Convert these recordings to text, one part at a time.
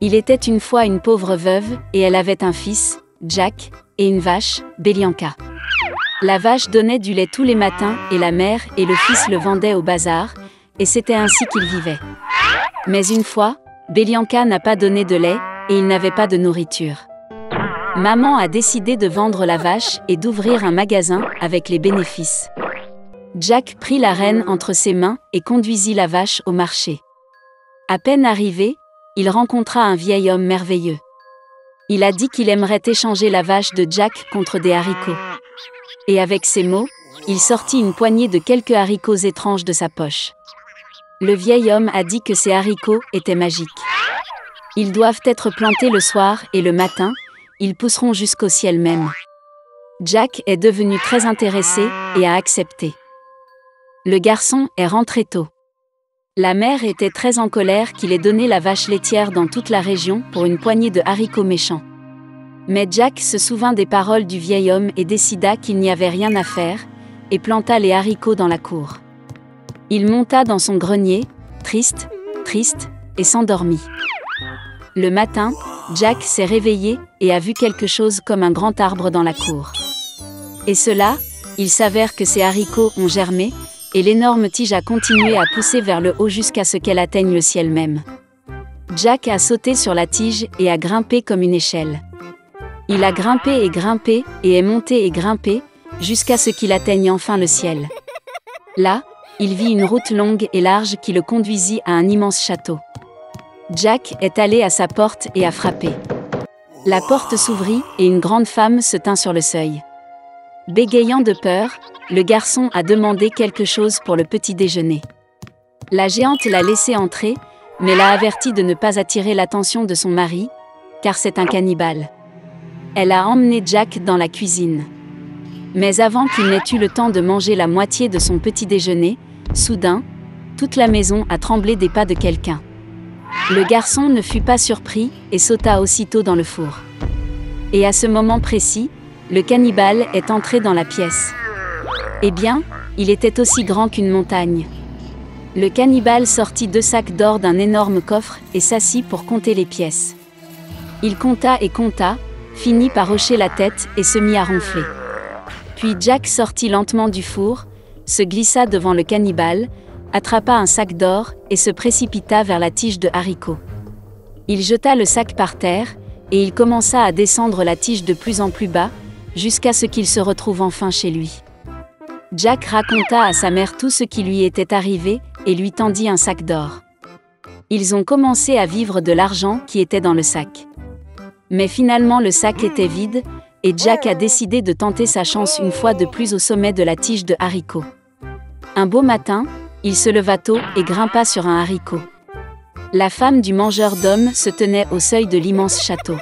Il était une fois une pauvre veuve, et elle avait un fils, Jack, et une vache, Belianka. La vache donnait du lait tous les matins, et la mère et le fils le vendaient au bazar, et c'était ainsi qu'ils vivaient. Mais une fois, Belianka n'a pas donné de lait, et il n'avait pas de nourriture. Maman a décidé de vendre la vache et d'ouvrir un magasin avec les bénéfices. Jack prit la rêne entre ses mains et conduisit la vache au marché. À peine arrivé, il rencontra un vieil homme merveilleux. Il a dit qu'il aimerait échanger la vache de Jack contre des haricots. Et avec ces mots, il sortit une poignée de quelques haricots étranges de sa poche. Le vieil homme a dit que ces haricots étaient magiques. Ils doivent être plantés le soir et le matin, ils pousseront jusqu'au ciel même. Jack est devenu très intéressé et a accepté. Le garçon est rentré tôt. La mère était très en colère qu'il ait donné la vache laitière dans toute la région pour une poignée de haricots méchants. Mais Jack se souvint des paroles du vieil homme et décida qu'il n'y avait rien à faire, et planta les haricots dans la cour. Il monta dans son grenier, triste, et s'endormit. Le matin, Jack s'est réveillé et a vu quelque chose comme un grand arbre dans la cour. Et cela, il s'avère que ces haricots ont germé, et l'énorme tige a continué à pousser vers le haut jusqu'à ce qu'elle atteigne le ciel même. Jack a sauté sur la tige et a grimpé comme une échelle. Il a grimpé et est monté et grimpé, jusqu'à ce qu'il atteigne enfin le ciel. Là, il vit une route longue et large qui le conduisit à un immense château. Jack est allé à sa porte et a frappé. La porte s'ouvrit et une grande femme se tint sur le seuil. Bégayant de peur, le garçon a demandé quelque chose pour le petit déjeuner. La géante l'a laissé entrer, mais l'a averti de ne pas attirer l'attention de son mari, car c'est un cannibale. Elle a emmené Jack dans la cuisine. Mais avant qu'il n'ait eu le temps de manger la moitié de son petit déjeuner, soudain, toute la maison a tremblé des pas de quelqu'un. Le garçon ne fut pas surpris et sauta aussitôt dans le four. Et à ce moment précis, le cannibale est entré dans la pièce. Eh bien, il était aussi grand qu'une montagne. Le cannibale sortit 2 sacs d'or d'un énorme coffre et s'assit pour compter les pièces. Il compta et compta, finit par hocher la tête et se mit à ronfler. Puis Jack sortit lentement du four, se glissa devant le cannibale, attrapa un sac d'or et se précipita vers la tige de haricots. Il jeta le sac par terre, et il commença à descendre la tige de plus en plus bas, jusqu'à ce qu'il se retrouve enfin chez lui. Jack raconta à sa mère tout ce qui lui était arrivé, et lui tendit un sac d'or. Ils ont commencé à vivre de l'argent qui était dans le sac. Mais finalement le sac était vide, et Jack a décidé de tenter sa chance une fois de plus au sommet de la tige de haricots. Un beau matin, il se leva tôt et grimpa sur un haricot. La femme du mangeur d'hommes se tenait au seuil de l'immense château.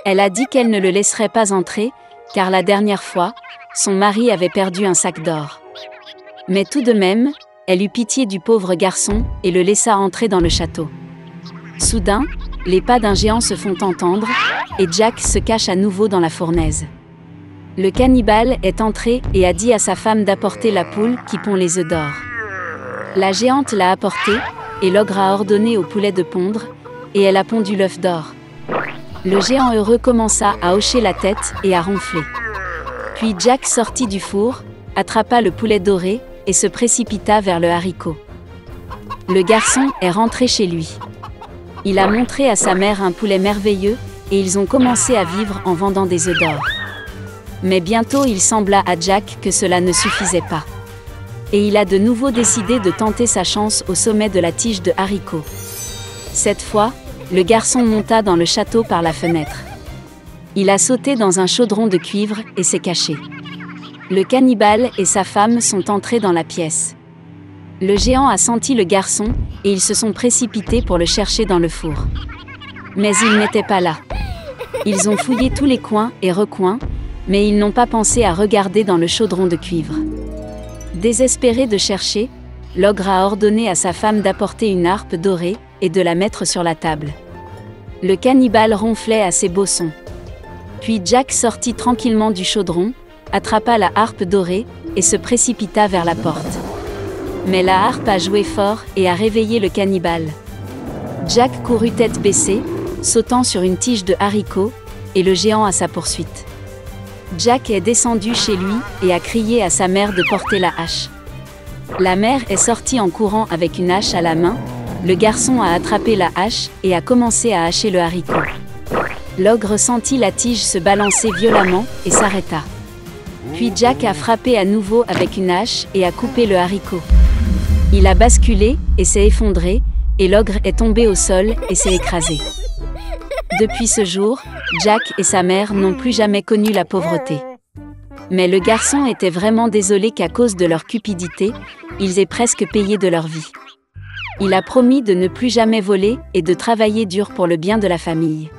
Elle a dit qu'elle ne le laisserait pas entrer, car la dernière fois, son mari avait perdu un sac d'or. Mais tout de même, elle eut pitié du pauvre garçon et le laissa entrer dans le château. Soudain, les pas d'un géant se font entendre, et Jack se cache à nouveau dans la fournaise. Le cannibale est entré et a dit à sa femme d'apporter la poule qui pond les œufs d'or. La géante l'a apporté, et l'ogre a ordonné au poulet de pondre, et elle a pondu l'œuf d'or. Le géant heureux commença à hocher la tête et à ronfler. Puis Jack sortit du four, attrapa le poulet doré, et se précipita vers le haricot. Le garçon est rentré chez lui. Il a montré à sa mère un poulet merveilleux, et ils ont commencé à vivre en vendant des œufs d'or. Mais bientôt il sembla à Jack que cela ne suffisait pas. Et il a de nouveau décidé de tenter sa chance au sommet de la tige de haricots. Cette fois, le garçon monta dans le château par la fenêtre. Il a sauté dans un chaudron de cuivre et s'est caché. Le cannibale et sa femme sont entrés dans la pièce. Le géant a senti le garçon, et ils se sont précipités pour le chercher dans le four. Mais il n'était pas là. Ils ont fouillé tous les coins et recoins, mais ils n'ont pas pensé à regarder dans le chaudron de cuivre. Désespéré de chercher, l'ogre a ordonné à sa femme d'apporter une harpe dorée et de la mettre sur la table. Le cannibale ronflait à ses beaux sons. Puis Jack sortit tranquillement du chaudron, attrapa la harpe dorée et se précipita vers la porte. Mais la harpe a joué fort et a réveillé le cannibale. Jack courut tête baissée, sautant sur une tige de haricots, et le géant à sa poursuite. Jack est descendu chez lui et a crié à sa mère de porter la hache. La mère est sortie en courant avec une hache à la main, le garçon a attrapé la hache et a commencé à hacher le haricot. L'ogre sentit la tige se balancer violemment et s'arrêta. Puis Jack a frappé à nouveau avec une hache et a coupé le haricot. Il a basculé et s'est effondré, et l'ogre est tombé au sol et s'est écrasé. Depuis ce jour, Jack et sa mère n'ont plus jamais connu la pauvreté. Mais le garçon était vraiment désolé qu'à cause de leur cupidité, ils aient presque payé de leur vie. Il a promis de ne plus jamais voler et de travailler dur pour le bien de la famille.